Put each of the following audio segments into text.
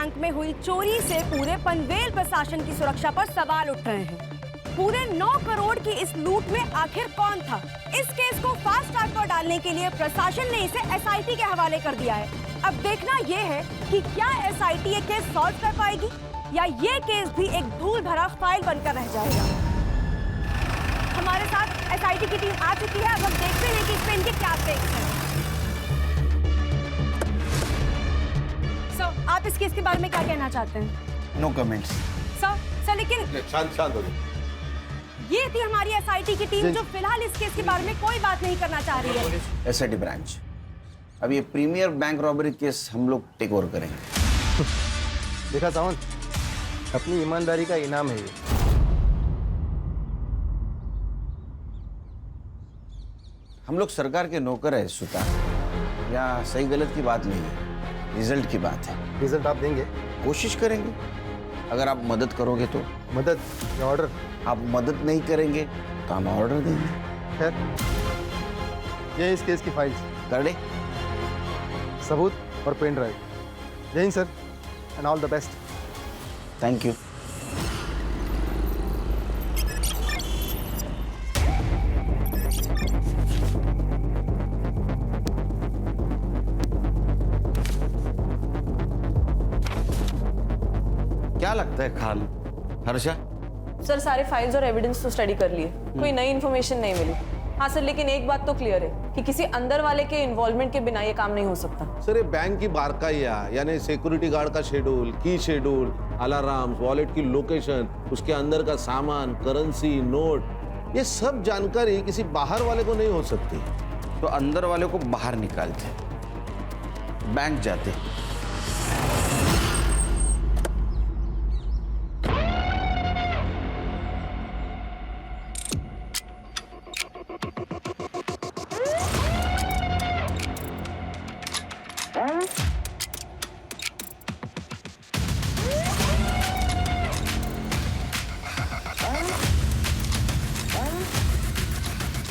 Bank में हुई चोरी से पूरे पनवेल प्रशासन की सुरक्षा पर सवाल उठ रहे हैं। पूरे 9 करोड़ की इस लूट में आखिर कौन था? इस केस को फास्ट ट्रैक पर डालने के लिए प्रशासन ने इसे एसआईटी के हवाले कर दिया है। अब देखना यह है कि क्या एसआईटी ये केस सॉल्व कर पाएगी या ये केस भी एक धूल भरा फाइल बनकर रह जाएगा। हमारे साथ एसआईटी की टीम आ चुकी है। अब हम देखते हैं कि इस पे इनके क्या टेक्स हैं। सर, आप इस केस के बारे में क्या कहना चाहते हैं? No comments. सर लेकिन शांत हो जाओ। ये थी हमारी एसआईटी की टीम जो फिलहाल इस केस के बारे में कोई बात नहीं करना चाह रही है। एसआईटी ब्रांच, अब ये प्रीमियर बैंक रॉबरी केस हम लोग टेक ओवर करेंगे। देखा सावंत, अपनी ईमानदारी का इनाम है ये। हम लोग सरकार के नौकर है सुतार, या सही गलत की बात नहीं है, रिजल्ट की बात है। रिजल्ट आप देंगे? कोशिश करेंगे, अगर आप मदद करोगे तो। मदद या ऑर्डर? आप मदद नहीं करेंगे तो हम ऑर्डर देंगे। खैर, ये इस केस की फाइल्स, कर दे। सबूत और पेन ड्राइव। जय Hind sir, and all the best. Thank you. क्या लगता है खाल? हर्षा? सर, सारे फाइल्स और एविडेंस तो स्टडी कर लिए, कोई नई इन्फॉर्मेशन नहीं मिली। हाँ सर, लेकिन एक बात तो क्लियर है कि किसी अंदर वाले के इन्वॉल्वमेंट के बिना ये काम नहीं हो सकता। सर, ये बैंक की बारकाइया, यानी सिक्योरिटी गार्ड का शेड्यूल, की शेड्यूल, अलार्म, वॉलेट की लोकेशन, उसके अंदर का सामान, करेंसी, नोट, ये सब जानकारी किसी बाहर वाले को नहीं हो सकती। तो अंदर वाले को बाहर निकालते, बैंक जाते।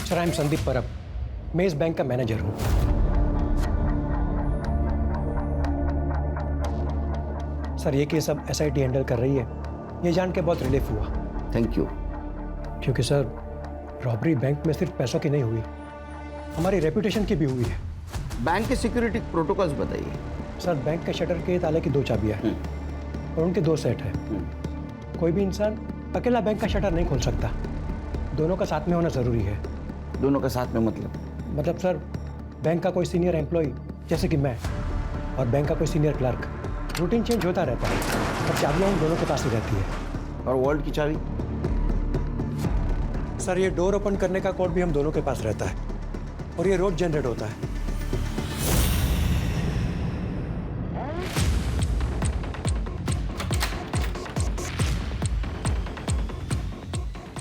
सर, आई एम संदीप परब, मैं इस बैंक का मैनेजर हूँ। सर, ये केस अब एसआईटी हैंडल कर रही है, ये जान के बहुत रिलीफ हुआ। Thank you. क्योंकि सर, रॉबरी बैंक में सिर्फ पैसों की नहीं हुई, हमारी रेपुटेशन की भी हुई है। बैंक के सिक्योरिटी प्रोटोकॉल्स बताइए। सर, बैंक के शटर के ताले की 2 चाबियाँ हैं और उनके 2 सेट हैं। कोई भी इंसान अकेला बैंक का शटर नहीं खोल सकता, दोनों का साथ में होना ज़रूरी है। दोनों का साथ में मतलब सर, बैंक का कोई सीनियर एम्प्लॉय जैसे कि मैं और बैंक का कोई सीनियर क्लर्क, रूटीन चेंज होता रहता है, पर चाबियाँ उन दोनों के पास ही रहती है। और वॉल्ट की चाबी? सर, ये डोर ओपन करने का कोड भी हम दोनों के पास रहता है और ये रोज जनरेट होता है।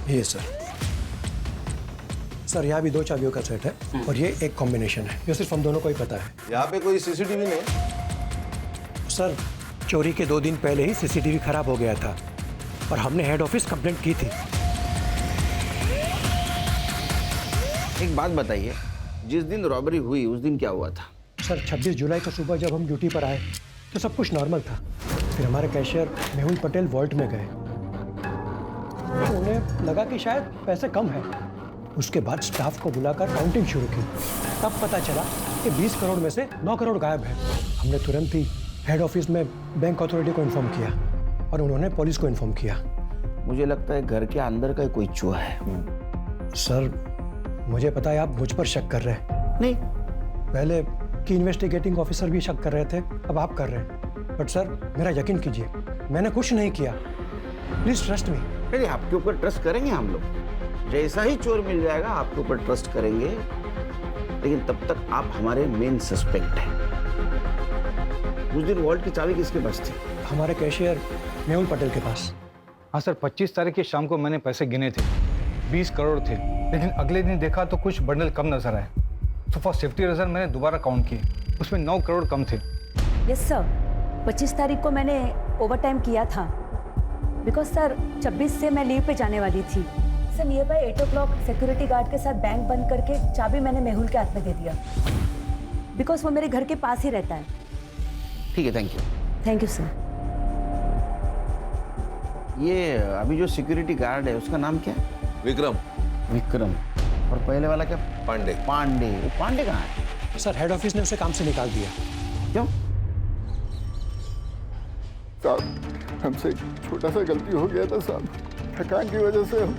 ये सर, यहाँ भी 2 चाबियों का सेट है और ये एक कॉम्बिनेशन है जो सिर्फ हम दोनों को ही पता है। यहाँ पे कोई सीसीटीवी नहीं? सर, चोरी के 2 दिन पहले ही सीसीटीवी खराब हो गया था और हमने हेड ऑफिस कंप्लेंट की थी। एक बात बताइए, जिस दिन रॉबरी हुई उस दिन क्या हुआ था? सर, 26 जुलाई को सुबह जब हम ड्यूटी पर आए तो सब कुछ नॉर्मल था। फिर हमारे कैशियर मेहुल पटेल वॉल्ट में गए, तो उन्हें लगा कि शायद पैसे कम हैं। उसके बाद स्टाफ को बुलाकर काउंटिंग शुरू की, तब पता चला कि 20 करोड़ में से 9 करोड़ गायब है। हमने तुरंत ही हेड ऑफिस में बैंक अथॉरिटी को इन्फॉर्म किया और उन्होंने पुलिस को इन्फॉर्म किया। मुझे लगता है घर के अंदर का कोई चूहा है। सर, मुझे पता है आप मुझ पर शक कर रहे हैं। नहीं, पहले की इन्वेस्टिगेटिंग ऑफिसर भी शक कर रहे थे, अब आप कर रहे हैं। बट सर, मेरा यकीन कीजिए, मैंने कुछ नहीं किया। Please trust me. अरे आपके ऊपर ट्रस्ट करेंगे हम लोग, जैसा ही चोर मिल जाएगा आपके ऊपर ट्रस्ट करेंगे, लेकिन तब तक आप हमारे मेन सस्पेक्ट हैं। उस दिन वॉल्ट की चाबी किसके पास थी? हमारे कैशियर मेहुल पटेल के पास। हाँ सर, 25 तारीख की शाम को मैंने पैसे गिने थे, 20 करोड़ थे, लेकिन अगले दिन देखा तो कुछ बंडल कम नजर आए। तो फॉर सेफ्टी रीजन मैंने दोबारा काउंट किए, उसमें 9 करोड़ कम थे। यस सर, 25 तारीख को मैंने ओवर टाइम किया था, बिकॉज सर 26 से मैं लीव पे जाने वाली थी। Sir, near by 8 o'clock security guard के साथ बैंक बंद करके चाबी मैंने मेहुल के हाथ में दे दिया, बिकॉज वो मेरे घर के पास ही रहता है। ठीक है, thank you. Thank you sir. ये अभी जो सिक्योरिटी गार्ड है उसका नाम क्या है? विक्रम विक्रम। और पहले वाला क्या? पांडे। पांडे। वो पांडे कहाँ है? सर हेड ऑफिस ने उसे काम से निकाल दिया। क्यों? साहब हमसे एक छोटा सा गलती हो गया था साहब, थकान की वजह से हम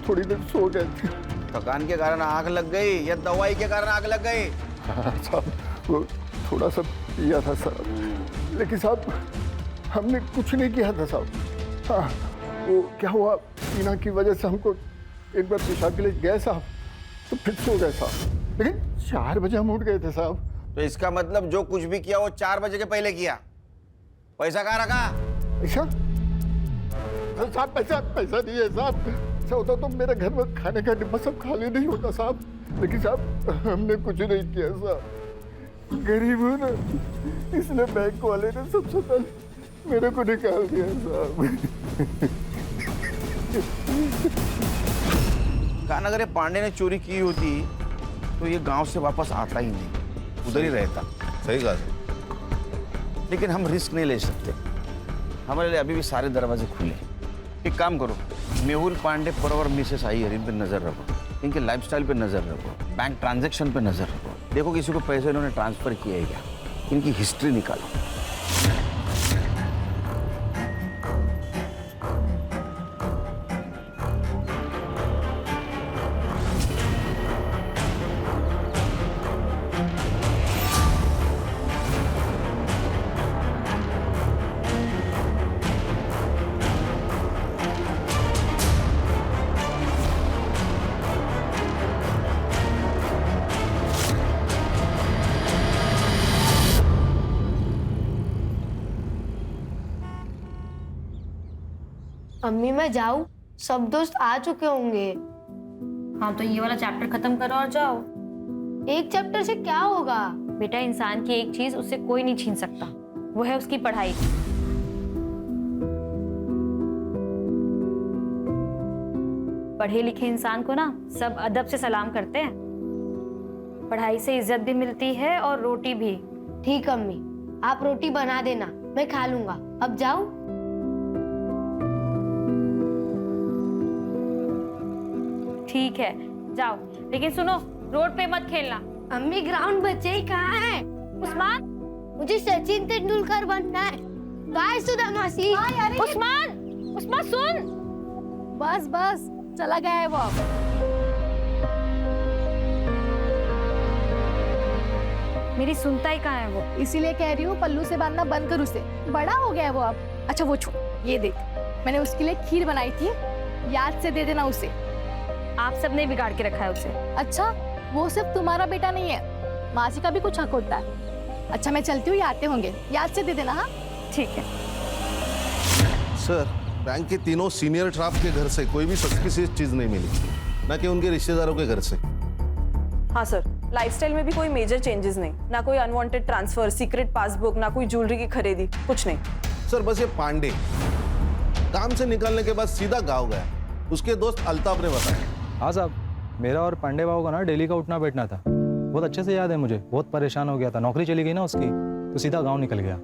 थोड़ी देर सो गए थे। थकान के कारण आग लग गई या दवाई के कारण आग लग गई? हाँ साहब, वो थोड़ा सा पिया था साहब, लेकिन साहब हमने कुछ नहीं किया था साहब। हाँ, वो क्या हुआ, पीना की वजह से हमको एक बार पेशाब के लिए गए साहब, तो फिर सो गए साहब, लेकिन 4 बजे हम उठ गए थे साहब। तो इसका मतलब जो कुछ भी किया वो 4 बजे के पहले किया। पैसा कहाँ रखा? पैसा? साहब पैसा नहीं है साहब। ऐसा होता तो मेरे घर में खाने का डिब्बा सब खाली नहीं होता साहब, लेकिन साहब हमने कुछ नहीं किया साहब, गरीब हूँ ना, इसलिए बैंक वाले ने सबसे पहले मेरे को निकाल दिया साहब। कहा अगर ये पांडे ने चोरी की होती तो ये गांव से वापस आता ही नहीं, उधर ही रहता। सही कहा। लेकिन हम रिस्क नहीं ले सकते, हमारे लिए अभी भी सारे दरवाजे खुले। एक काम करो, मेहुल पांडे पर और मिसेस अय्यर इन पे नजर रखो, इनके लाइफस्टाइल पे नजर रखो, बैंक ट्रांजैक्शन पे नजर रखो, देखो किसी को पैसे इन्होंने ट्रांसफर किया है क्या, इनकी हिस्ट्री निकालो। अम्मी मैं जाऊं? सब दोस्त आ चुके होंगे। हाँ तो ये वाला चैप्टर खत्म करो और जाओ। एक चैप्टर से क्या होगा? बेटा इंसान की एक चीज उससे कोई नहीं छीन सकता, वो है उसकी पढ़ाई। पढ़े लिखे इंसान को ना सब अदब से सलाम करते हैं। पढ़ाई से इज्जत भी मिलती है और रोटी भी। ठीक अम्मी, आप रोटी बना देना, मैं खा लूंगा। अब जाऊं? ठीक है जाओ, लेकिन सुनो रोड पे मत खेलना। अम्मी ग्राउंड बच्चे ही कहाँ है? उस्मान, मुझे सचिन तेंदुलकर बनना है। बाय सुधा मासी। उस्मान, उस्मान सुन। बस बस चला गया है वो। मेरी सुनता ही कहाँ है वो? इसीलिए कह रही हूँ पल्लू से बांधना बंद कर उसे, बड़ा हो गया है वो अब। अच्छा वो छोड़, ये देख मैंने उसके लिए खीर बनाई थी, याद से दे देना उसे। आप सबने बिगाड़ के रखा है उसे। अच्छा वो सिर्फ तुम्हारा बेटा नहीं है, मासी का भी कुछ हक होता है। अच्छा मैं चलती हूँ, ये आते होंगे, याद से दे देना। हाँ ठीक है। सर बैंक के तीनों सीनियर स्टाफ के घर से कोई भी सस्पिशियस चीज नहीं मिली, ना कि उनके रिश्तेदारों के घर से। हाँ सर, लाइफस्टाइल में भी कोई मेजर चेंजेस नहीं, ना कोई अनवांटेड ट्रांसफर, सीक्रेट पासबुक, ना कोई ज्वेलरी की खरीदी, कुछ नहीं। सर बस ये पांडे काम से निकलने के बाद सीधा गाँव गया, उसके दोस्त अल्ताफ ने बताया। हाँ साहब, मेरा और पांडे बाबू का ना डेली का उठना बैठना था, बहुत अच्छे से याद है मुझे। बहुत परेशान हो गया था, नौकरी चली गई ना उसकी, तो सीधा गांव निकल गया।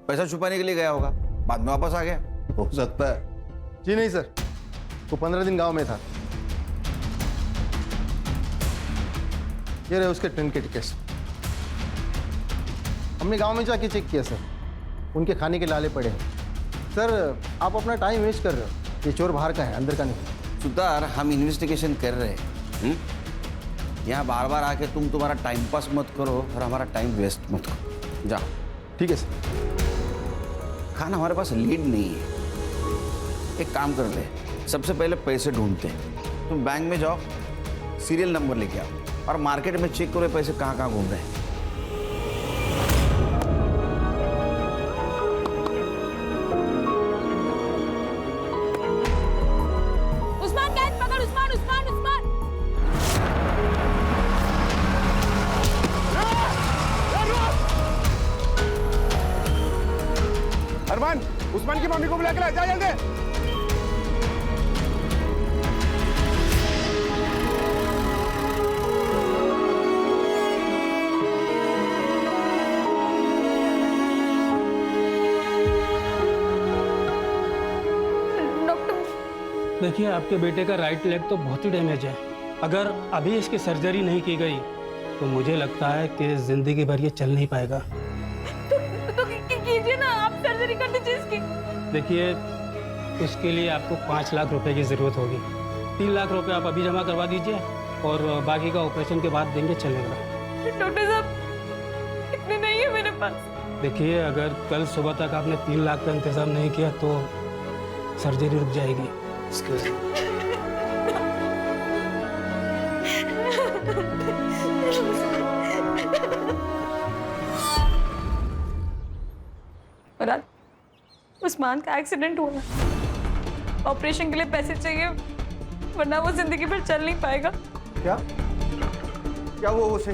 पैसा छुपाने के लिए गया होगा, बाद में वापस आ गया। हो सकता है। जी नहीं सर, वो 15 दिन गांव में था। ये रहे उसके ट्रेन के टिकट्स। हमने गांव में जाके चेक किया सर, उनके खाने के लाले पड़े हैं। सर आप अपना टाइम वेस्ट कर रहे हो, ये चोर बाहर का है, अंदर का नहीं। सुतार, हम इन्वेस्टिगेशन कर रहे हैं, यहाँ बार बार आके तुम तुम्हारा टाइम पास मत करो और हमारा टाइम वेस्ट मत करो। जाओ। ठीक है सर। खान हमारे पास लीड नहीं है, एक काम कर ले, सबसे पहले पैसे ढूंढते हैं। तुम बैंक में जाओ, सीरियल नंबर लेके आओ और मार्केट में चेक करो पैसे कहाँ कहाँ घूम रहे हैं। उस्मान की मम्मी को बुला के ला, जा जल्दी। देखिए, आपके बेटे का राइट लेग तो बहुत ही डैमेज है। अगर अभी इसकी सर्जरी नहीं की गई तो मुझे लगता है कि जिंदगी भर ये चल नहीं पाएगा। तो कीजिए ना, आप सर्जरी कर दीजिए इसकी। देखिए, उसके लिए आपको 5 लाख रुपए की ज़रूरत होगी। 3 लाख रुपए आप अभी जमा करवा दीजिए और बाकी का ऑपरेशन के बाद देंगे, चलेगा। डॉक्टर साहब, इतने नहीं है मेरे पास। देखिए, अगर कल सुबह तक आपने 3 लाख का इंतजाम नहीं किया तो सर्जरी रुक जाएगी। मुराद, उस्मान का एक्सीडेंट हुआ है। ऑपरेशन के लिए पैसे चाहिए, वरना वो जिंदगी भर चल नहीं पाएगा। क्या क्या हुआ उसे?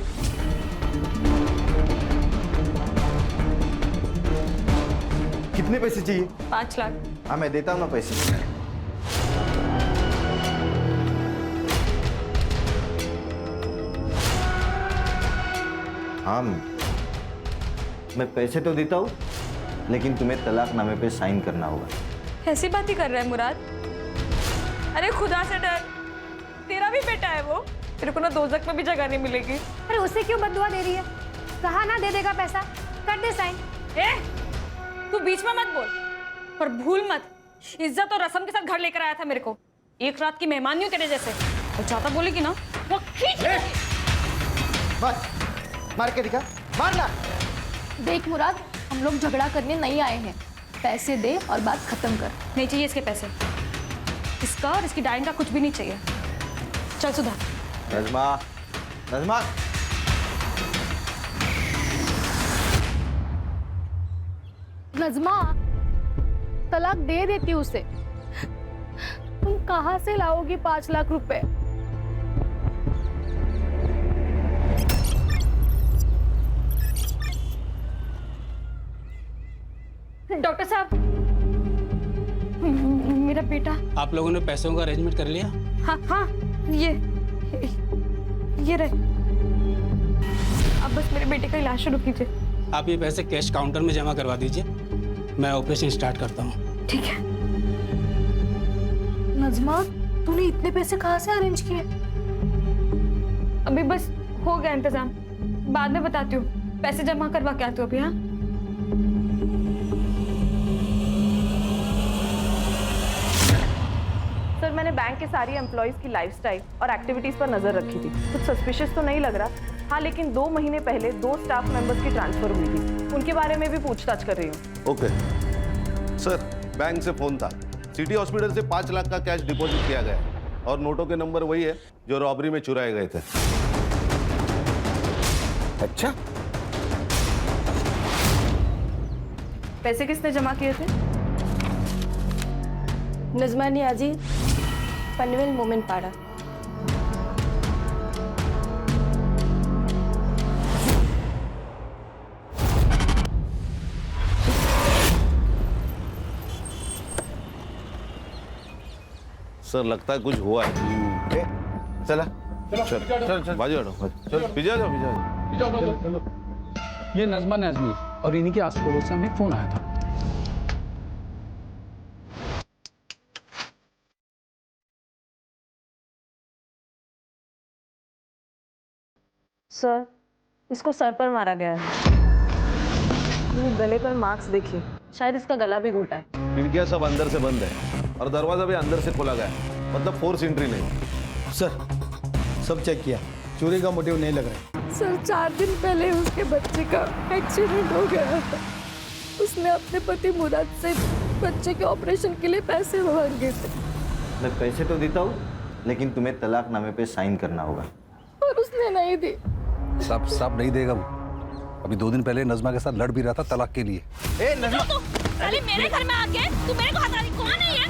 कितने पैसे चाहिए? 5 लाख। हाँ, मैं देता हूँ ना पैसे। हाँ, मैं पैसे तो देता हूँ, लेकिन तुम्हें तलाकनामे पे साइन करना होगा। ऐसी बात ही कर रहा है मुराद? अरे खुदा से डर, तेरा भी बेटा है वो, तेरे को ना दोजख में भी जगह नहीं मिलेगी। अरे उसे क्यों बददुआ दे रही है? कहा ना दे देगा पैसा, कर दे साइन। तू बीच में मत बोल, पर भूल मत, इज्जत और रस्म के साथ घर लेकर आया था मेरे को। एक रात की मेहमान नहीं तेरे जैसे, और ज्यादा बोलेगी ना वो खींच। मार के दिखा, मारना। देख मुराद, हम लोग झगड़ा करने नहीं आए हैं। पैसे दे और बात खत्म कर। नहीं चाहिए इसके पैसे, इसका और इसकी डाइन का कुछ भी नहीं चाहिए। चल सुधा। नज़मा, नज़मा। नज़मा, तलाक दे देती उसे। तुम कहाँ से लाओगी 5 लाख रुपए? डॉक्टर साहब, मेरा बेटा। आप लोगों ने पैसों का अरेंजमेंट कर लिया? हाँ हाँ, ये रहे। अब बस मेरे बेटे का इलाज शुरू कीजिए। आप ये पैसे कैश काउंटर में जमा करवा दीजिए, मैं ऑपरेशन स्टार्ट करता हूँ। ठीक है। नज़मा, तूने इतने पैसे कहाँ से अरेंज किए? अभी बस हो गया इंतजाम, बाद में बताती हूँ। पैसे जमा करवा के आती हूँ अभी। हाँ, सर, मैंने बैंक के सारी एम्प्लॉइज की लाइफस्टाइल और एक्टिविटीज पर नजर रखी थी। कुछ सस्पिशियस तो नहीं लग रहा। हाँ, लेकिन 2 महीने पहले 2 स्टाफ मेंबर्स की ट्रांसफर हुई थी, उनके बारे में भी पूछताछ कर रही हूँ। ओके सर, बैंक से फोन था। सिटी हॉस्पिटल से 5 लाख का कैश डिपॉजिट किया गया और नोटों के नंबर वही है जो रॉबरी में चुराए गए थे। अच्छा, पैसे किसने जमा किए थे? नज़मा नियाजी, पनवेल मोमिन पाड़ा। सर, लगता है कुछ हुआ है। चला चल बाजू हटो, चल पीछे जाओ, पीछे जाओ। ये नज़मा नाज़मी और इन्हीं के आस पड़ोस से हमें फोन आया था। सर, इसको सर पर मारा गया है। ये गले पर मार्क्स देखिए, शायद इसका गला भी घोटा है। खिड़कियां सब अंदर से बंद है और दरवाजा भी अंदर से खोला गया है, मतलब फोर्स एंट्री नहीं। सर, सब चेक किया, चोरी का मोटिव नहीं लग रहा है। सर, 4 दिन पहले उसके बच्चे का एक्सीडेंट हो गया था। उसने अपने पति मुराद से बच्चे के ऑपरेशन के लिए पैसे मांगे थे। मैं पैसे तो देता हूँ, लेकिन तुम्हें तलाकनामे पे साइन करना होगा। और उसने नहीं दी। सब नहीं देगा वो। अभी 2 दिन पहले नज़मा के साथ लड़ भी रहा था तलाक के लिए। ए नज़मा, साले मेरे घर में आके तू मेरे को हटा रही, कौन है ये?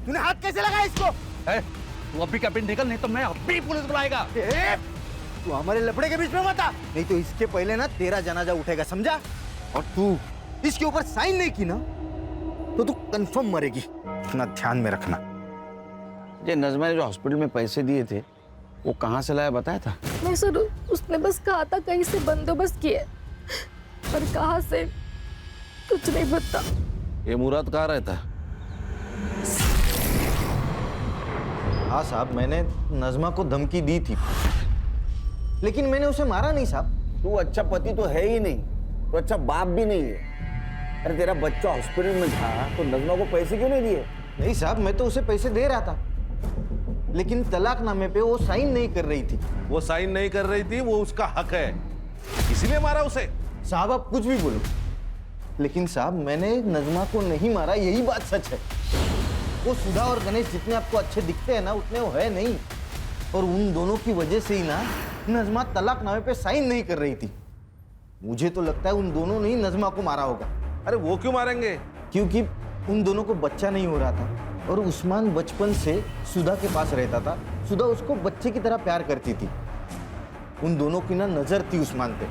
तूने हाथ कैसे लगाया इसको? तू अभी का पिन निकल, नहीं तो मैं अभी पुलिस बुलाएगा। तू हमारे लफड़े के बीच में मत आ, नहीं तो इसके पहले ना तेरा जनाजा उठेगा, समझा? और तू इसके ऊपर साइन नहीं की ना तो तू कंफर्म मरेगी। इतना ध्यान में रखना। ये नज़मा ने जो हॉस्पिटल में पैसे दिए थे वो कहाँ से लाया बताया था? नहीं सर, उसने बस कहा था कहीं से बंदोबस्त किए, पर कहाँ से कुछ नहीं पता। ये मुराद कहाँ रहता है? हाँ साहब, मैंने नजमा को धमकी दी थी, लेकिन मैंने उसे मारा नहीं साहब। तू अच्छा पति तो है ही नहीं, तो अच्छा बाप भी नहीं है। अरे तेरा बच्चा हॉस्पिटल में था तो नजमा को पैसे क्यों नहीं दिए? नहीं साहब, मैं तो उसे पैसे दे रहा था, लेकिन तलाकनामे पे वो साइन नहीं कर रही थी। वो साइन नहीं कर रही थी, वो उसका हक है, इसीलिए मारा उसे। साहब आप कुछ भी बोलो, लेकिन साहब मैंने नजमा को नहीं मारा, यही बात सच है। वो सुधा और गणेश जितने आपको अच्छे दिखते हैं ना, उतने वो है नहीं। और उन दोनों की वजह से ही ना नजमा तलाकनामे पे साइन नहीं कर रही थी। मुझे तो लगता है उन दोनों ने ही नजमा को मारा होगा। अरे वो क्यों मारेंगे? क्योंकि उन दोनों को बच्चा नहीं हो रहा था और उस्मान बचपन से सुधा के पास रहता था। सुधा उसको बच्चे की तरह प्यार करती थी। उन दोनों की ना नजर थी उस्मान पे।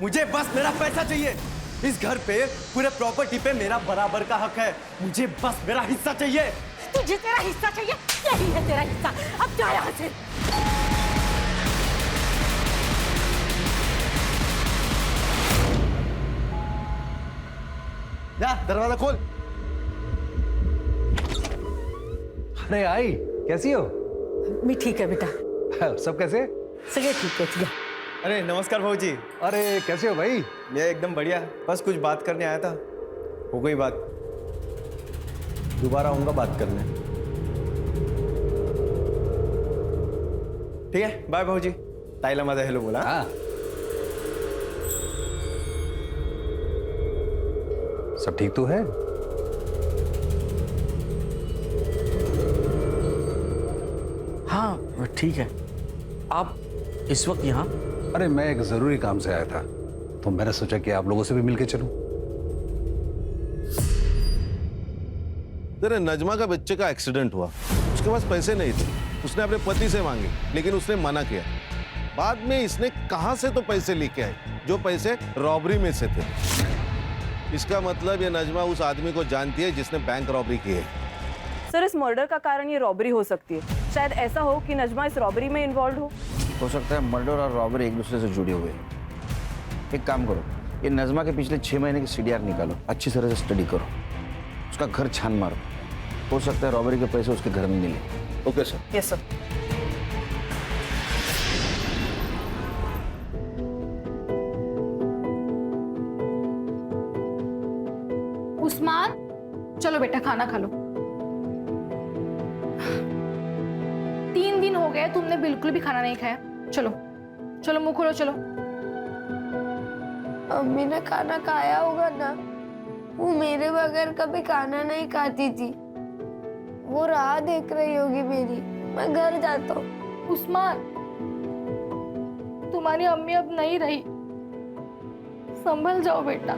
मुझे बस मेरा पैसा चाहिए। इस घर पे, पूरे प्रॉपर्टी पे मेरा बराबर का हक है। मुझे बस मेरा हिस्सा चाहिए। तुझे तेरा हिस्सा चाहिए? यही है तेरा हिस्सा। अब जा यहाँ से। जा दरवाजा खोल। अरे आई, कैसी हो? मैं ठीक है बेटा। सब कैसे? सगे ठीक है ठीक है। अरे नमस्कार भाऊजी। अरे कैसे हो भाई? मैं एकदम बढ़िया, बस कुछ बात करने आया था। हो गई बात, दोबारा आऊंगा बात करने। ठीक है, बाय भाऊजी। ताईला माझा हेलो बोला। हाँ। सब ठीक तो है? हाँ ठीक है। आप इस वक्त यहाँ? अरे मैं एक जरूरी काम से आया था, तो मैंने सोचा कि आप लोगों से भी मिलके चलूं। तेरे नजमा का बच्चे का एक्सीडेंट हुआ, उसके पास पैसे नहीं थे, उसने अपने पति से मांगे, लेकिन उसने मना किया। बाद में इसने कहां से तो पैसे लेके आए, जो पैसे रॉबरी में से थे। इसका मतलब ये नजमा उस आदमी को जानती है जिसने बैंक रॉबरी की है। सर, इस मर्डर का कारण ये रॉबरी हो सकती है। शायद ऐसा हो कि नजमा इस रॉबरी में इन्वॉल्व हो सकता है मर्डर और रॉबरी एक दूसरे से जुड़े हुए हैं। एक काम करो, ये नजमा के पिछले 6 महीने की CDR निकालो, अच्छी तरह से स्टडी करो, उसका घर छान मारो। हो सकता है रॉबरी के पैसे उसके घर में मिले। Okay sir. Yes sir. Usman, चलो बेटा खाना खा लो। 3 दिन हो गए तुमने बिल्कुल भी खाना नहीं खाया। चलो चलो मुंह खोलो चलो। अम्मी ने खाना खाया होगा ना, वो मेरे बगैर कभी खाना नहीं खाती थी। वो राह देख रही होगी मेरी। मैं घर जाता हूँ। उस्मान, तुम्हारी अम्मी अब नहीं रही, संभल जाओ बेटा।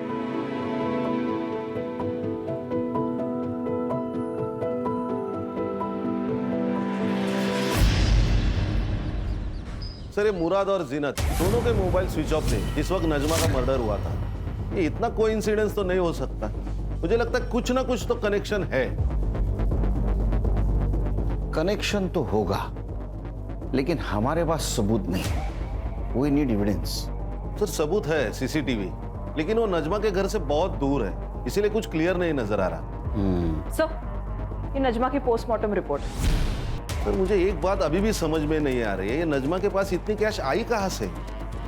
सर, ये मुराद और जीनत दोनों के मोबाइल स्विच ऑफ थे इस वक्त नजमा का मर्डर हुआ था। ये इतना कोइंसिडेंस तो नहीं हो सकता। मुझे लगता है कुछ ना कुछ तो कनेक्शन है। कनेक्शन तो होगा, लेकिन हमारे पास सबूत नहीं। We need evidence. सर, सबूत है CCTV, लेकिन वो नजमा के घर से बहुत दूर है, इसीलिए कुछ क्लियर नहीं नजर आ रहा। सर, ये नजमा की पोस्टमार्टम रिपोर्ट है। सर, मुझे एक बात अभी भी समझ में नहीं आ रही है, ये नजमा के पास इतनी कैश आई कहां से?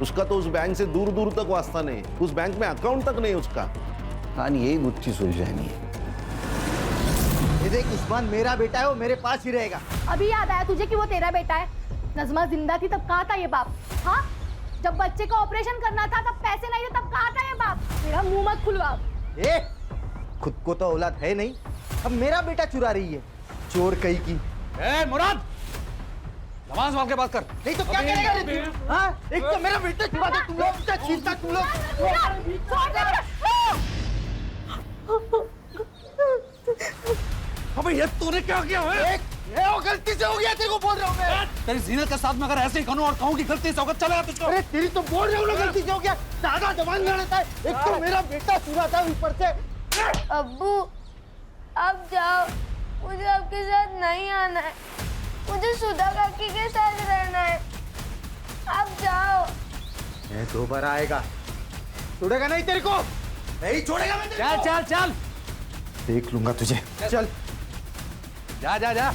उसका तो उस बैंक से दूर दूर तक वास्ता नहीं, उस बैंक में अकाउंट तक नहीं उसका। हाँ, यही गुत्थी सुलझानी है। ये देख उस्मान मेरा बेटा है, वो मेरे पास ही रहेगा। अभी याद आया तुझे कि वो तेरा बेटा है? नजमा जिंदा थी तब कहाँ था ये बाप? हाँ, जब बच्चे का ऑपरेशन करना था तब पैसे नहीं थे, तब कहाँ था ये बाप? मेरा मुंह मत खुलवा। ए, खुद को तो औलाद है नहीं, अब मेरा बेटा चुरा रही है, चोर कहीं की। ए मुराद, नमाज वाल के बात कर। नहीं तो क्या करेगा? हाँ, एक तो मेरा बेटा चुरा दे तुम लोग, छीनता तुम लोग। अबे ये तूने क्या किया है? ये वो गलती से हो गया, तेरे को बोल रहा हूँ मैं। तेरी जीनत के साथ में अगर ऐसे ही कहूँ और कहूँ कि गलती से होगा, चलेगा तुझको? अरे तेरी तो बोल रहा हूँ ना, गलती से हो गया। ज्यादा जवान लड़ता है, एक तो मेरा बेटा चुरा था ऊपर से। अब्बू, अब जाओ, मुझे आपके साथ नहीं आना है, मुझे सुधा काकी के साथ रहना है। आप जाओ। मैं दोबारा आएगा, छोड़ेगा नहीं तेरे को, नहीं छोड़ेगा मैं तेरे को। चल चल चल, देख लूंगा तुझे। चल जा जा जा।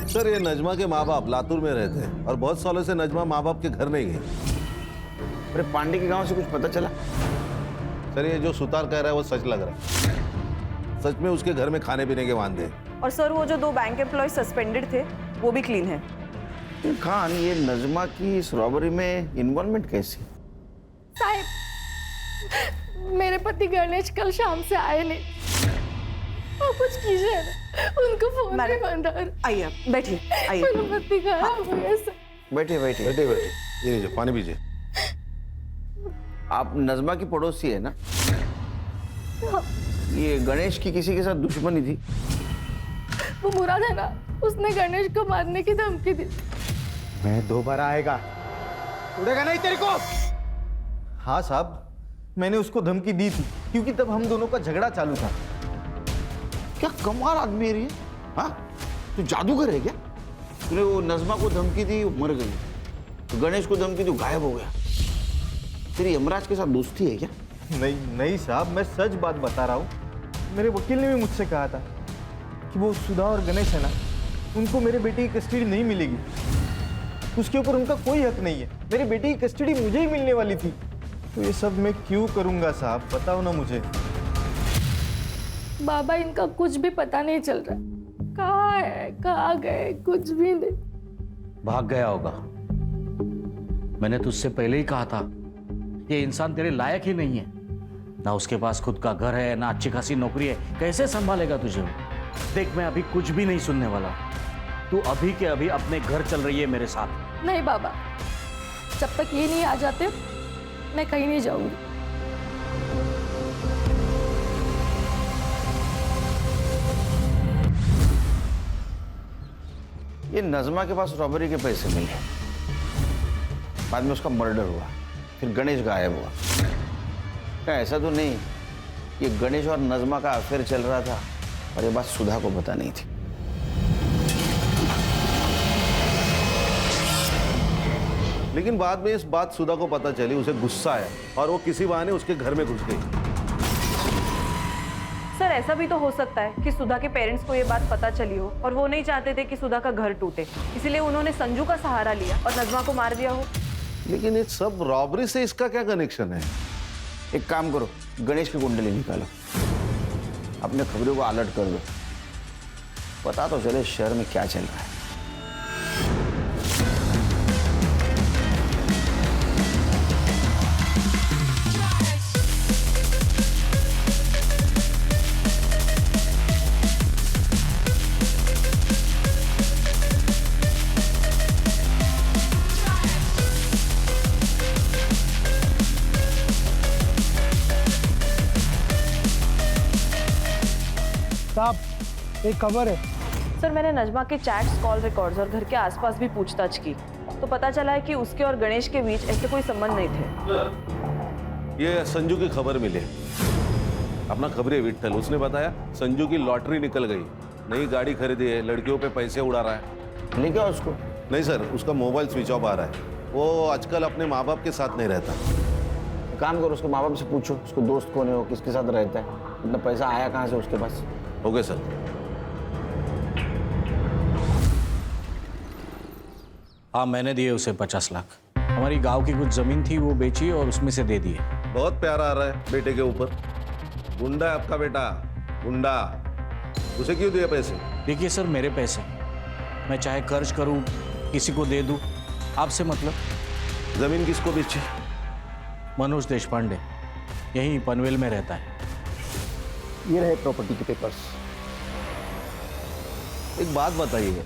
सर ये नजमा के माँ बाप लातूर में रहते हैं और बहुत सालों से नजमा माँ बाप के घर नहीं गई। अरे पांडे के गांव से कुछ पता चला? सर ये जो सुतार कह रहा है वो सच लग रहा है। सच में उसके घर में खाने पीने के वांदे हैं। और सर वो जो 2 बैंक एम्प्लॉय सस्पेंडेड थे वो भी क्लीन है। खान, ये नजमा की इस रॉबरी में इन्वॉल्वमेंट कैसी? साहब, मेरे पति गणेश कल शाम से आए नहीं, और कुछ कीजिए ना, उनको फोन पे बंद कर। आइए आप बैठिए, आइए। मेरा पति खराब हो गया सर। बैठिए बैठिए बैठे बैठे, ये लीजिए पानी पीजिए। आप नजमा की पड़ोसी है ना? ये गणेश की किसी के साथ दुश्मनी थी? वो मुराद है ना, उसने गणेश को मारने की धमकी दी। मैं दोबारा आएगा, छोड़ेगा नहीं तेरे को। हाँ साहब, मैंने उसको धमकी दी थी क्योंकि तब हम दोनों का झगड़ा चालू था। क्या कमाल आदमी है ये, हाँ? तू जादूगर है क्या? तूने वो नजमा को धमकी दी, वो मर गई, तो गणेश को धमकी दी, गायब हो गया। तेरी यमराज के साथ दोस्ती है क्या? नहीं नहीं साहब, मैं सच बात बता रहा हूँ। मेरे वकील ने भी मुझसे कहा था कि वो सुधा और गणेश है ना, उनको मेरे बेटे की कस्टडी नहीं मिलेगी, उसके ऊपर उनका कोई हक नहीं है। मेरे बेटे की कस्टडी मुझे ही मिलने वाली थी। तो ये सब मैं क्यों करूंगा साहब, बताओ ना मुझे। बाबा, इनका कुछ भी पता नहीं चल रहा, कहाँ है, कहाँ गए, कुछ भी नहीं। भाग गया होगा। मैंने तुझसे पहले ही कहा था, ये इंसान तेरे लायक ही नहीं है। ना उसके पास खुद का घर है, ना अच्छी खासी नौकरी है, कैसे संभालेगा तुझे वो? देख, मैं अभी कुछ भी नहीं सुनने वाला। तू अभी के अभी अपने घर चल रही है मेरे साथ। नहीं बाबा, जब तक ये नहीं आ जाते मैं कहीं नहीं जाऊंगी। ये नजमा के पास रॉबरी के पैसे मिले, बाद में उसका मर्डर हुआ, फिर गणेश गायब हुआ। क्या ऐसा तो नहीं ये गणेश और नजमा का अफेयर चल रहा था और ये बात सुधा को पता नहीं थी? लेकिन बाद में इस बात सुधा को पता चली, उसे गुस्सा आया और वो किसी बहाने उसके घर में घुस गई। सर ऐसा भी तो हो सकता है कि सुधा के पेरेंट्स को ये बात पता चली हो और वो नहीं चाहते थे कि सुधा का घर टूटे, इसीलिए उन्होंने संजू का सहारा लिया और नजमा को मार दिया हो। लेकिन ये सब रॉबरी से इसका क्या कनेक्शन है? एक काम करो, गणेश की कुंडली निकालो, अपने खबरों को अलर्ट कर दो, पता तो चले शहर में क्या चल रहा है। साहब, एक खबर है। सर मैंने नजमा के चैट्स, कॉल रिकॉर्ड्स और घर के आसपास भी पूछताछ की, तो पता चला है कि उसके और गणेश के बीच ऐसे कोई संबंध नहीं थे। ये संजू की खबर मिली, अपना खबरी विट्ठल, उसने बताया संजू की लॉटरी निकल गई, नई गाड़ी खरीदी है, लड़कियों पे पैसे उड़ा रहा है। लेकिन उसको नहीं सर, उसका मोबाइल स्विच ऑफ आ रहा है, वो आजकल अपने माँ बाप के साथ नहीं रहता। काम करो, उसके माँ बाप से पूछो उसको दोस्त कौन है, वो किसके साथ रहता है, इतना पैसा आया कहाँ से उसके पास। Okay sir. हाँ, मैंने दिए उसे 50 लाख। हमारी गांव की कुछ जमीन थी, वो बेची और उसमें से दे दिए। बहुत प्यार आ रहा है बेटे के ऊपर। गुंडा है आपका बेटा, गुंडा। उसे क्यों दिए पैसे? देखिए सर, मेरे पैसे, मैं चाहे कर्ज करूं, किसी को दे दूं, आपसे मतलब। जमीन किसको बेची? मनोज देशपांडे, यहीं पनवेल में रहता है। ये रहे प्रॉपर्टी के पेपर्स। एक बात बताइए,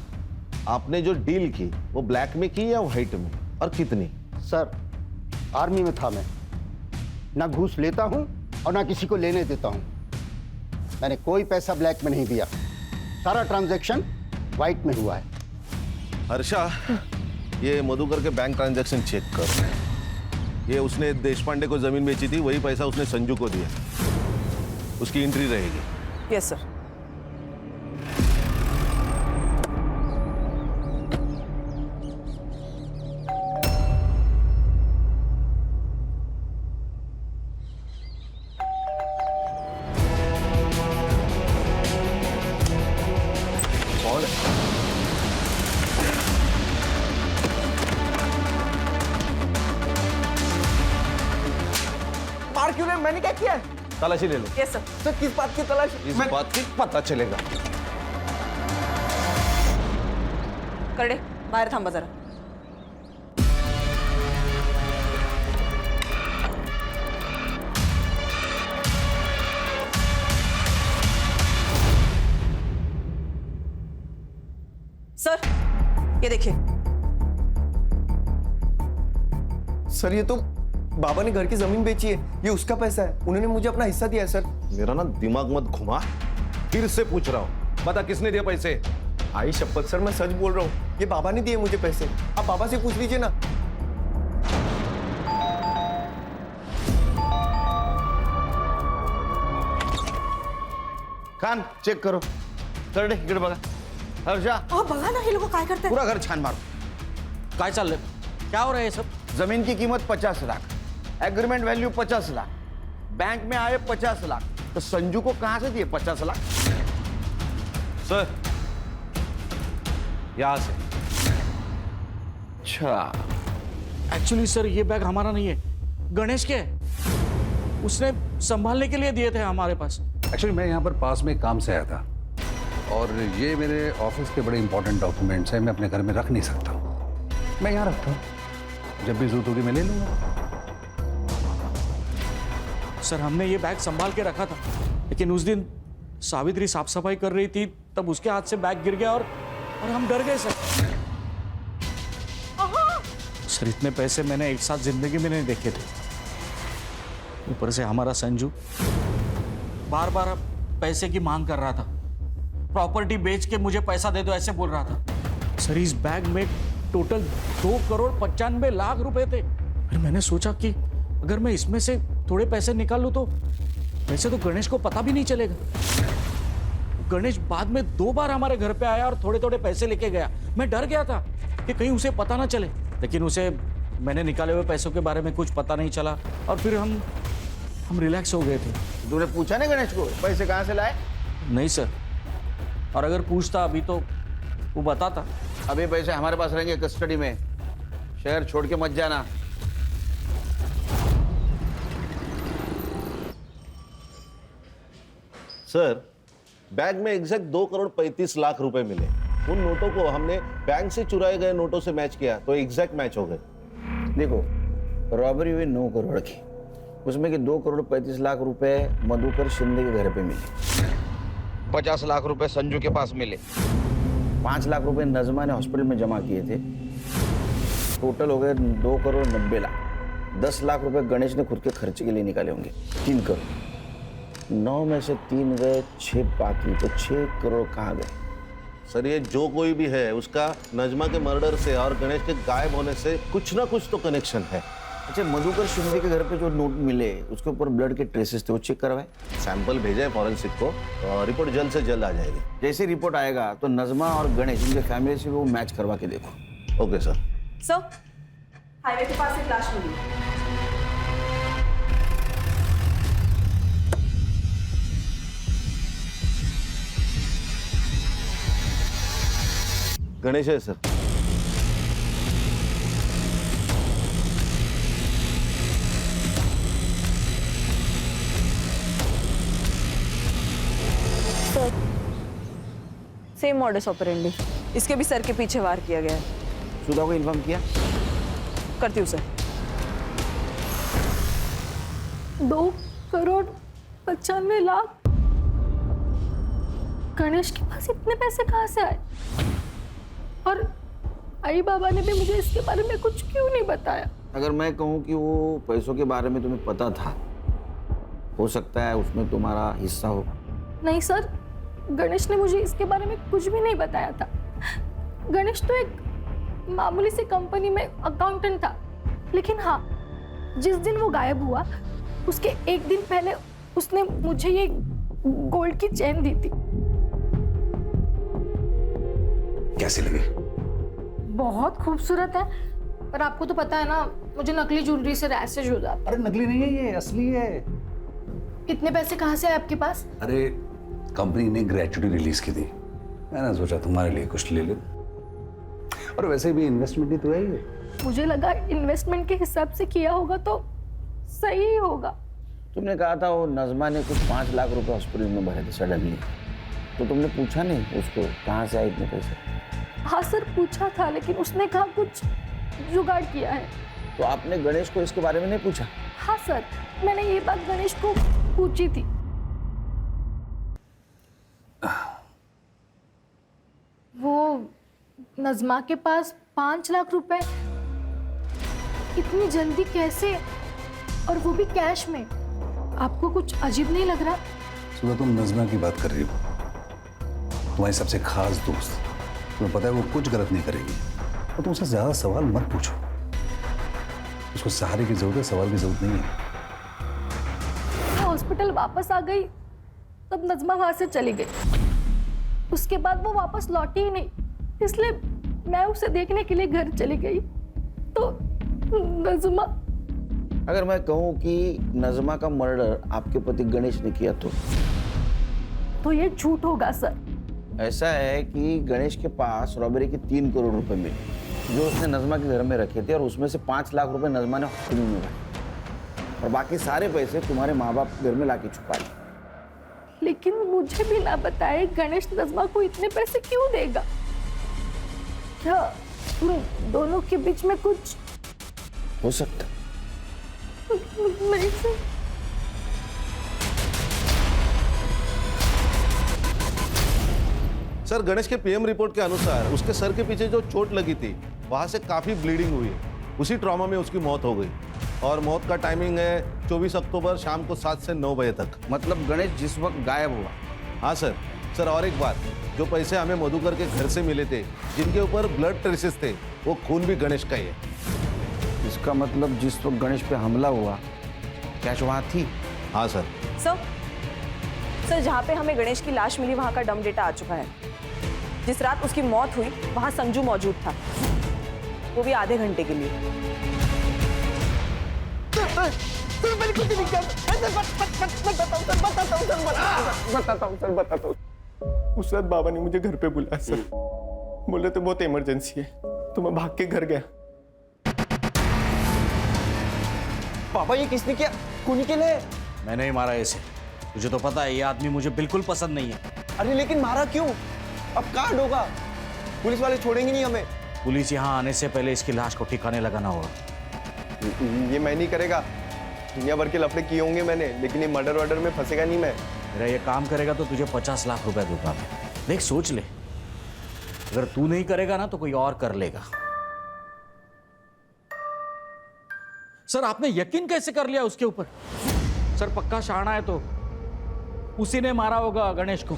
आपने जो डील की वो ब्लैक में की या व्हाइट में, और कितनी? सर, आर्मी में था मैं, ना घूस लेता हूं और ना किसी को लेने देता हूं। मैंने कोई पैसा ब्लैक में नहीं दिया, सारा ट्रांजैक्शन व्हाइट में हुआ है। हर्षा, ये मधुकर के बैंक ट्रांजैक्शन चेक कर। ये उसने देशपांडे को जमीन बेची थी, वही पैसा उसने संजू को दिया। उसकी एंट्री रहेगी। Yes sir. मार क्यों रहे? मैंने क्या किया है? तलाशी ले लो। Yes sir. सर किस बात की तलाशी? इस बात की पता चलेगा। करडे बाहेर थांबा जरा। सर ये देखिए। सर ये तो बाबा ने घर की जमीन बेची है, ये उसका पैसा है, उन्होंने मुझे अपना हिस्सा दिया है सर। मेरा ना दिमाग मत घुमा, फिर से पूछ रहा हूँ, बता किसने दिया पैसे? आई शपथ सर, मैं सच बोल रहा हूँ, ये बाबा ने दिए मुझे पैसे। आप बाबा से पूछ लीजिए ना। खान चेक करो। करडे इकडे बघा। हर्षा बघा ना हे लोक काय करतात। पूरा घर छान मारो। काय चाललंय? क्या हो रहा है ये सब? जमीन की कीमत 50 lakh, agreement value 50 lakh, bank में आए 50 लाख, तो संजू को कहां से दिए 50 लाख? सर यहां से। अच्छा, एक्चुअली सर ये बैग हमारा नहीं है, गणेश के है। उसने संभालने के लिए दिए थे हमारे पास। एक्चुअली मैं यहाँ पर पास में काम से आया था और ये मेरे ऑफिस के बड़े इंपॉर्टेंट डॉक्यूमेंट्स हैं, मैं अपने घर में रख नहीं सकता हूँ, मैं यहाँ रखता हूँ, जब भी जरूरत होगी मैं ले लूँगा। सर हमने ये बैग संभाल के रखा था, लेकिन उस दिन सावित्री साफ सफाई कर रही थी, तब उसके हाथ से बैग गिर गया और हम डर गए सर। सर इतने पैसे मैंने एक साथ जिंदगी में नहीं देखे थे। ऊपर से हमारा संजू बार बार पैसे की मांग कर रहा था, प्रॉपर्टी बेच के मुझे पैसा दे दो ऐसे बोल रहा था। सर इस बैग में टोटल 2,95,00,000 रुपए थे। फिर मैंने सोचा कि अगर मैं इसमें से थोड़े पैसे निकाल लूं तो वैसे तो गणेश को पता भी नहीं चलेगा। गणेश बाद में 2 बार हमारे घर पे आया और थोड़े थोड़े पैसे लेके गया। मैं डर गया था कि कहीं उसे पता ना चले, लेकिन उसे मैंने निकाले हुए पैसों के बारे में कुछ पता नहीं चला और फिर हम रिलैक्स हो गए थे। तूने पूछा ना गणेश को पैसे कहां से लाए? नहीं सर, और अगर पूछता अभी तो वो बताता। अभी पैसे हमारे पास रहेंगे कस्टडी में, शहर छोड़ के मत जाना। सर बैग में एग्जैक्ट 2,35,00,000 रुपए मिले। उन नोटों को हमने बैंक से चुराए गए नोटों से मैच किया तो एग्जैक्ट मैच हो गए। देखो रॉबरी हुई 9 करोड़ की, उसमें के 2,35,00,000 रुपए मधुकर शिंदे के घर पे मिले, 50 लाख रुपए संजू के पास मिले, 5 लाख रुपए नजमा ने हॉस्पिटल में जमा किए थे। टोटल हो गए 2,90,00,000। 10 लाख रुपए गणेश ने खुद के खर्चे के लिए निकाले होंगे, 3 करोड़। 9 में से 3 गए, 6 बाकी, तो 6 करोड़ कहाँ गए? सर ये जो कोई भी है उसका नजमा के मर्डर से और गणेश के गायब होने से कुछ ना कुछ तो कनेक्शन है। अच्छा, मधुकर शिंदे के घर पे जो नोट मिले उसके ऊपर ब्लड के ट्रेसेस थे, वो चेक करवाए? सैंपल भेजा है फॉरेंसिक को, रिपोर्ट जल्द से जल्द आ जाएगी। जैसे रिपोर्ट आएगा तो नजमा और गणेश इनके फैमिली से वो मैच करवा के देखो। Okay sir. सर हाईवे के पास एक लाश मिली। गणेश है sir. Sir same modus operandi, इसके भी सर के पीछे वार किया गया है। सुधा को इन्फॉर्म किया? करती हूँ सर। 2,95,00,000 गणेश के पास इतने पैसे कहाँ से आए? और आई बाबा ने भी मुझे इसके बारे में कुछ क्यों नहीं बताया? अगर मैं कहूँ कि वो पैसों के बारे में तुम्हें पता था, हो सकता है उसमें तुम्हारा हिस्सा हो। नहीं सर, गणेश ने मुझे इसके बारे में कुछ भी नहीं बताया था। गणेश तो एक मामूली सी कंपनी में अकाउंटेंट था, लेकिन हाँ जिस दिन वो गायब हुआ उसके एक दिन पहले उसने मुझे ये गोल्ड की चेन दी थी। कैसी लगी? बहुत खूबसूरत है, पर आपको तो पता है ना, मुझे नकली ज्वेलरी से रैशेज हो जाता है। अरे नकली नहीं है, ये असली है। इतने पैसे कहाँ से आए आपके पास? अरे कंपनी ने ग्रेचुटी रिलीज की थी, मैंने सोचा तुम्हारे लिए कुछ ले लो। और वैसे भी इन्वेस्टमेंट ही तो है ये। मुझे लगा इन्वेस्टमेंट के हिसाब से किया होगा तो सही ही होगा। तुमने कहा था वो नज़मा ने कुछ 5 लाख रुपए हॉस्पिटल में भरे थे सडनली, तो तुमने पूछा नहीं उसको कहाँ से आए इतने पैसे? हाँ सर, पूछा था, लेकिन उसने कहा कुछ जुगाड़ किया है। तो आपने गणेश को इसके बारे में नहीं पूछा? हाँ सर, मैंने ये बात गणेश को पूछी थी। वो नज़मा के पास 5 लाख रुपए इतनी जल्दी कैसे, और वो भी कैश में? आपको कुछ अजीब नहीं लग रहा? सुबह तुम नज़मा की बात कर रही हो, तुम्हारी सबसे खास दोस्त। तुम्हें पता है वो कुछ गलत नहीं करेगी, और तुम उससे ज्यादा सवाल मत पूछो। उसको सहारे की जरूरत है, सवाल की जरूरत नहीं है। मैं हॉस्पिटल वापस आ गई तब नज़मा वहां से चली गई। उसके बाद वो वापस लौटी ही नहीं, इसलिए मैं उसे देखने के लिए घर चली गई। तो नज़मा, अगर मैं कहूं कि नज़मा का मर्डर आपके पति गणेश ने किया तो ये झूठ होगा सर। ऐसा है कि गणेश के पास रॉबरी के 3 करोड़ रुपए मिले जो उसने नज़मा के घर में रखे थे, और उसमें से 5 लाख रुपए नज़मा ने हॉस्पिटल में रखे, और बाकी सारे पैसे तुम्हारे माँ बाप घर में लाके छुपा लिए। लेकिन मुझे भी ना बताए गणेश नज़मा को इतने पैसे क्यों देगा? क्या तुम दोनों के बीच में कुछ हो सकता? नहीं सर। सर, गणेश के पीएम रिपोर्ट के अनुसार उसके सर के पीछे जो चोट लगी थी वहां से काफी ब्लीडिंग हुई है। उसी ट्रॉमा में उसकी मौत हो गई, और मौत का टाइमिंग है 24 अक्टूबर शाम को 7 से 9 बजे तक। मतलब गणेश जिस वक्त गायब हुआ? हाँ सर। सर, और एक बात, जो पैसे हमें मधुकर के घर से मिले थे, जिनके ऊपर ब्लड ट्रेसेस थे, वो खून भी गणेश का ही है। इसका मतलब जिस वक्त गणेश पे हमला हुआ कैश वहां थी? हाँ सर। सर, जहाँ पे हमें गणेश की लाश मिली वहाँ का डम डेटा आ चुका है। जिस रात उसकी मौत हुई वहाँ संजू मौजूद था, वो भी आधे घंटे के लिए। बताता हूँ। उस रात बाबा ने मुझे घर पे बुलाया सर, बोले तो बहुत इमरजेंसी है, तो मैं भाग के घर गया। पापा ये किसने किया? कुनी के लिए? मैंने ही मारा इसे। तुझे तो पता है ये आदमी मुझे बिल्कुल पसंद नहीं है। अरे लेकिन मारा क्यों? अब कहाँ होगा? पुलिस वाले छोड़ेंगे नहीं हमें। पुलिस यहाँ आने से पहले इसकी लाश को ठिकाने लगाना होगा। ये मैं नहीं करेगा। दुनिया भर के लफड़े किए होंगे मैंने, लेकिन ये मर्डर वर्डर में फंसेगा नहीं मैं। मेरा ये काम करेगा तो तुझे 50 लाख रुपए दूंगा मैं। देख, सोच ले, अगर तू नहीं करेगा ना तो कोई और कर लेगा। सर, आपने यकीन कैसे कर लिया उसके ऊपर? सर, पक्का शाना है तो उसी ने मारा होगा गणेश को,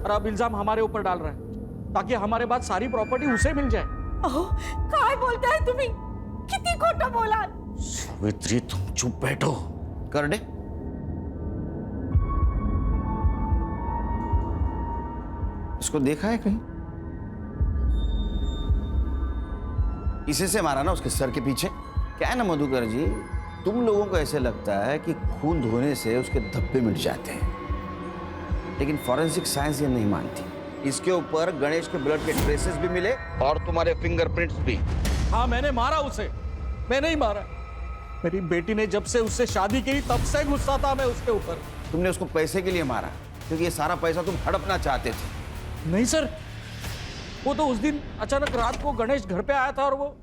और अब इल्जाम हमारे ऊपर डाल रहा है ताकि हमारे बाद सारी प्रॉपर्टी उसे मिल जाए। काय बोलते हैं तुम्ही? किती खोटं बोला? सावित्री, तुम चुप बैठो। कर दे। इसको देखा है कहीं? इसे से मारा ना उसके सर के पीछे। क्या है ना मधुकर जी, तुम लोगों को ऐसे लगता है कि खून धोने से उसके धब्बे मिट जाते हैं, लेकिन फॉरेंसिक साइंस ये नहीं मानती। इसके ऊपर गणेश के ब्लड के ट्रेसेस भी मिले और तुम्हारे फिंगरप्रिंट्स भी। हाँ, मैंने मारा उसे, मैंने ही मारा। मेरी बेटी ने जब से उससे शादी की तब से गुस्सा था मैं उसके ऊपर। तुमने उसको पैसे के लिए मारा, क्योंकि ये सारा पैसा तुम हड़पना चाहते थे। नहीं सर, वो तो उस दिन अचानक रात को गणेश घर पे आया था, और वो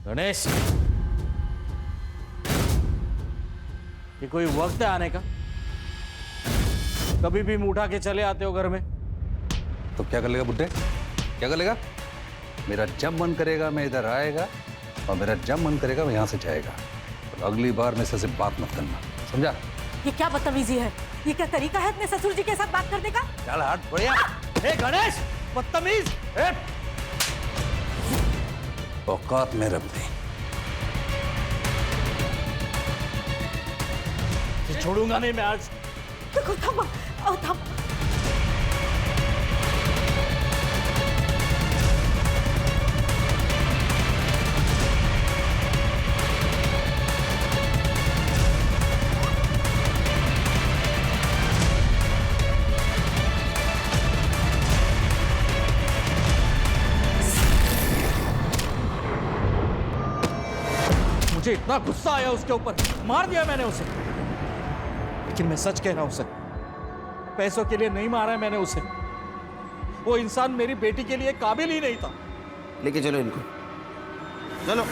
गणेश, ये कोई वक्त है आने का? कभी भी उठा के चले आते हो घर में। तो क्या कर लेगा बुड्ढे? क्या कर लेगा? मेरा जब मन करेगा मैं इधर आएगा, और मेरा जब मन करेगा मैं यहाँ से जाएगा। और अगली बार मेरे से बात मत करना, समझा? ये क्या बदतमीजी है? ये क्या तरीका है अपने ससुर जी के साथ बात करने का? चल हट बढ़िया। ए गणेश, बदतमीज! औकात में रब नहीं। छोड़ूंगा नहीं मैं आज। देखो थमा, थमा। मुझे इतना गुस्सा आया उसके ऊपर, मार दिया मैंने उसे। लेकिन मैं सच कह रहा हूं सर, पैसों के लिए नहीं मारा मैंने उसे। वो इंसान मेरी बेटी के लिए काबिल ही नहीं था। लेके चलो इनको, चलो।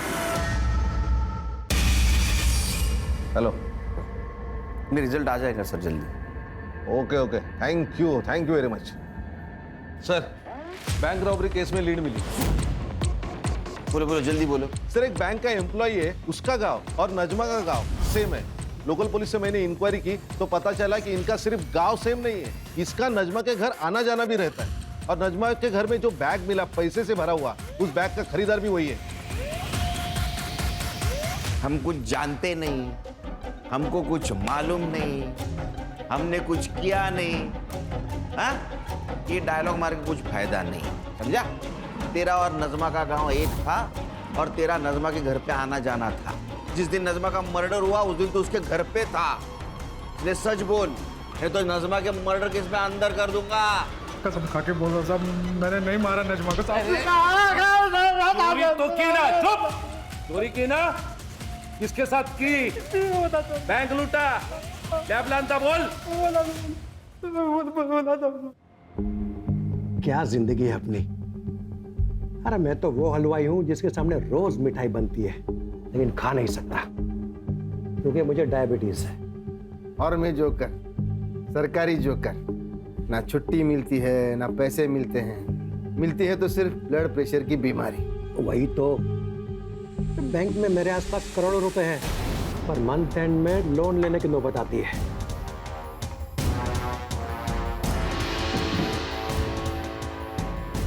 हेलो, मेरा रिजल्ट आ जाएगा सर जल्दी। Okay okay, thank you very much. Sir, bank robbery case में लीड मिली। बोलो बोलो, जल्दी बोलो। सर, एक बैंक का एम्प्लॉय है, उसका गांव और नजमा का गांव सेम है। लोकल पुलिस से मैंने इंक्वायरी की तो पता चला कि इनका सिर्फ गांव सेम नहीं है, इसका नजमा के घर आना जाना भी रहता है। और नजमा के घर में जो बैग मिला पैसे से भरा हुआ, उस बैग का खरीदार भी वही है। हम कुछ जानते नहीं, हमको कुछ मालूम नहीं, हमने कुछ किया नहीं। हाँ, ये डायलॉग मार के कुछ फायदा नहीं, समझा? तेरा और नजमा का गांव एक था और तेरा नजमा के घर पे आना जाना था। जिस दिन नजमा का मर्डर हुआ उस दिन तो उसके घर पे था। इसलिए सच बोल, नहीं तो नजमा के मर्डर केस में अंदर कर दूंगा। कसम खा के बोल रहा साहब, मैंने नहीं मारा नजमा को साहब। चोरी तो की ना, चुप। चोरी की ना, किसके साथ की? बैंक लूटा, क्या प्लान था बोल? क्या जिंदगी है अपनी। अरे मैं तो वो हलवाई हूं जिसके सामने रोज मिठाई बनती है, लेकिन खा नहीं सकता क्योंकि मुझे डायबिटीज है। और मैं जोकर, सरकारी जोकर, ना छुट्टी मिलती है ना पैसे मिलते हैं, मिलती है तो सिर्फ ब्लड प्रेशर की बीमारी। वही तो, बैंक में मेरे आसपास करोड़ों रुपए हैं, पर मंथ एंड में लोन लेने की नौबत आती है।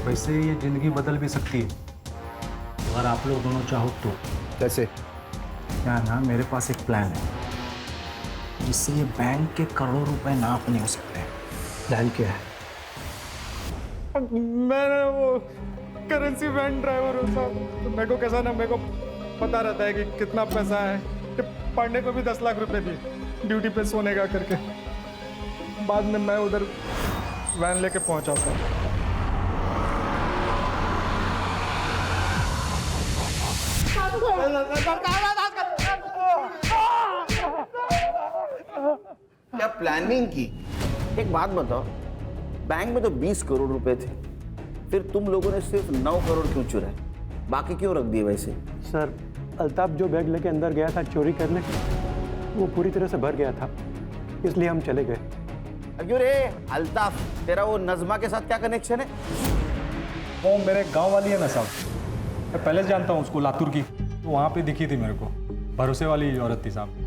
वैसे ये जिंदगी बदल भी सकती है अगर आप लोग दोनों चाहो तो। कैसे? क्या ना, मेरे पास एक प्लान है जिससे ये बैंक के करोड़ों रुपए ना अपने हो सकते हैं। प्लान क्या है? मैं वो करेंसी वैन ड्राइवर हूँ साहब, तो मेरे को कैसा ना, मेरे को पता रहता है कि कितना पैसा है। पढ़ने को भी 10 लाख रुपए दिए ड्यूटी पे सोने का करके। बाद में मैं उधर वैन लेके पहुंचा था। क्या प्लानिंग की? एक बात बताओ, बैंक में तो 20 करोड़ रुपए थे, फिर तुम लोगों ने सिर्फ 9 करोड़ क्यों चुराए? बाकी क्यों रख दिए वैसे? सर, अल्ताफ जो बैग लेके अंदर गया था चोरी करने, वो पूरी तरह से भर गया था, इसलिए हम चले गए। क्यों रे अल्ताफ, तेरा वो नजमा के साथ क्या कनेक्शन है? वो मेरे गांव वाली है ना साहब, मैं पहले से जानता हूँ उसको, लातूर की। तो वहाँ पे दिखी थी मेरे को, भरोसे वाली औरत थी साहब।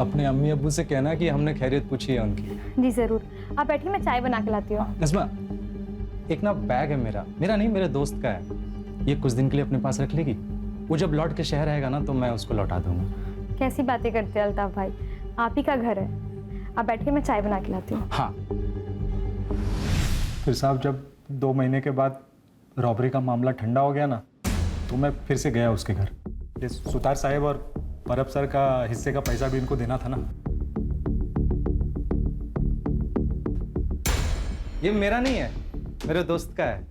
अपने अम्मी अब्बू से कहना कि हमने खैरियत पूछी है उनकी। जी जरूर, आप बैठिए, मैं चाय बना के लाती हूँ। नज़मा, एक ना बैग है मेरा नहीं, मेरे दोस्त का है। ये कुछ दिन के लिए अपने पास रख लेगी, वो जब लौट के शहर आएगा ना तो मैं उसको लौटा दूंगा। कैसी बातें करते हैं अल्ताफ भाई, आप ही का घर है। आप बैठिए, मैं चाय बना के लाती हूँ। हाँ, फिर साहब जब 2 महीने के बाद रॉबरी का मामला ठंडा हो गया ना, तो मैं फिर से गया उसके घर। ये सुतार साहब और परब सर का हिस्से का पैसा भी इनको देना था ना। ये मेरा नहीं है, मेरे दोस्त का है।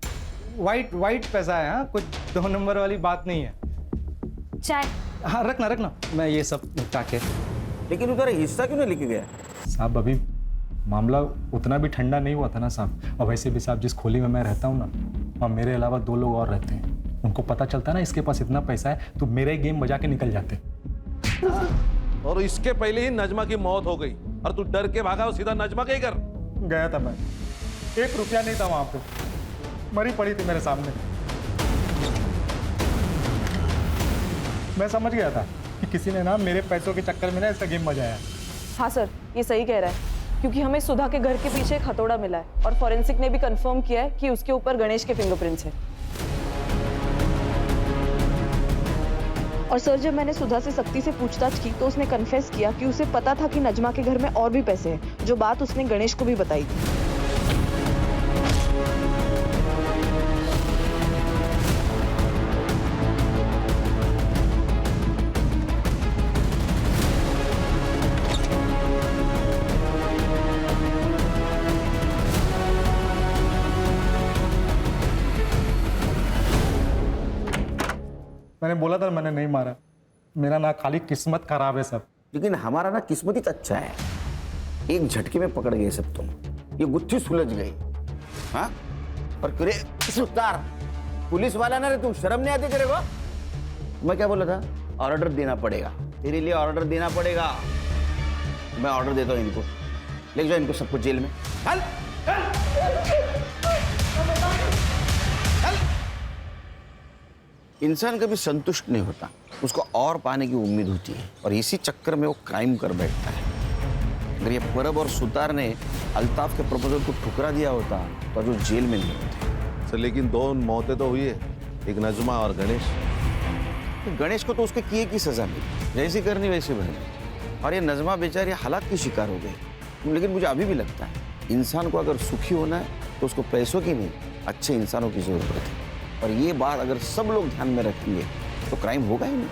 वाइट पैसा है। हाँ, कुछ 2 नंबर वाली बात नहीं है। चाय? हाँ, रखना, मैं ये सब निपटा के। लेकिन उधर हिस्सा क्यों नहीं लेके गया? साहब, अभी मामला उतना भी ठंडा नहीं हुआ था ना साहब। और वैसे भी साहब, जिस खोली में मैं रहता हूँ ना, वहाँ मेरे अलावा 2 लोग और रहते हैं। उनको पता चलता ना इसके पास इतना पैसा है तो मेरा ही गेम बजा के निकल जाते। और इसके पहले ही नजमा की मौत हो गई और तू डर के भागा सीधा नजमा के ही घर गया था। मैं 1 रुपया नहीं था वहां पे, मरी पड़ी थी मेरे सामने। मैं समझ गया था कि किसी ने ना मेरे पैसों के चक्कर में ना इसका गेम बजाया। हाँ सर, ये सही कह रहा है, क्योंकि हमें सुधा के घर के पीछे एक हथौड़ा मिला है और फॉरेंसिक ने भी कंफर्म किया है कि उसके ऊपर गणेश के फिंगरप्रिंट्स हैं। और सर जब मैंने सुधा से सख्ती से पूछताछ की तो उसने कन्फेस किया कि उसे पता था कि नजमा के घर में और भी पैसे हैं, जो बात उसने गणेश को भी बताई थी। मैंने बोला था मैंने नहीं मारा, मेरा ना खाली किस्मत खराब है सब। लेकिन हमारा ना किस्मत ही तो अच्छा है, एक झटके में पकड़ गए सब तुम, ये गुत्थी सुलझ गई। हाँ और करे सुतार पुलिस वाला ना रे, तुम शर्म नहीं आती तेरे को? मैं क्या बोला था, ऑर्डर देना पड़ेगा, तेरे लिए ऑर्डर देना पड़ेगा। मैं ऑर्डर देता हूँ इनको, ले जाओ इनको सबको जेल में। चल इंसान कभी संतुष्ट नहीं होता, उसको और पाने की उम्मीद होती है, और इसी चक्कर में वो क्राइम कर बैठता है। अगर ये परब और सुतार ने अल्ताफ के प्रपोजल को ठुकरा दिया होता तो जो जेल में नहीं होते। सर लेकिन दो मौतें तो हुई है, एक नजमा और गणेश। गणेश को तो उसके किए की सजा मिली, जैसी करनी वैसे भरनी, और ये नजमा बेचारी हालात की शिकार हो गई। लेकिन मुझे अभी भी लगता है इंसान को अगर सुखी होना है तो उसको पैसों की नहीं, अच्छे इंसानों की जरूरत है। और ये बात अगर सब लोग ध्यान में रखेंगे तो क्राइम होगा ही नहीं।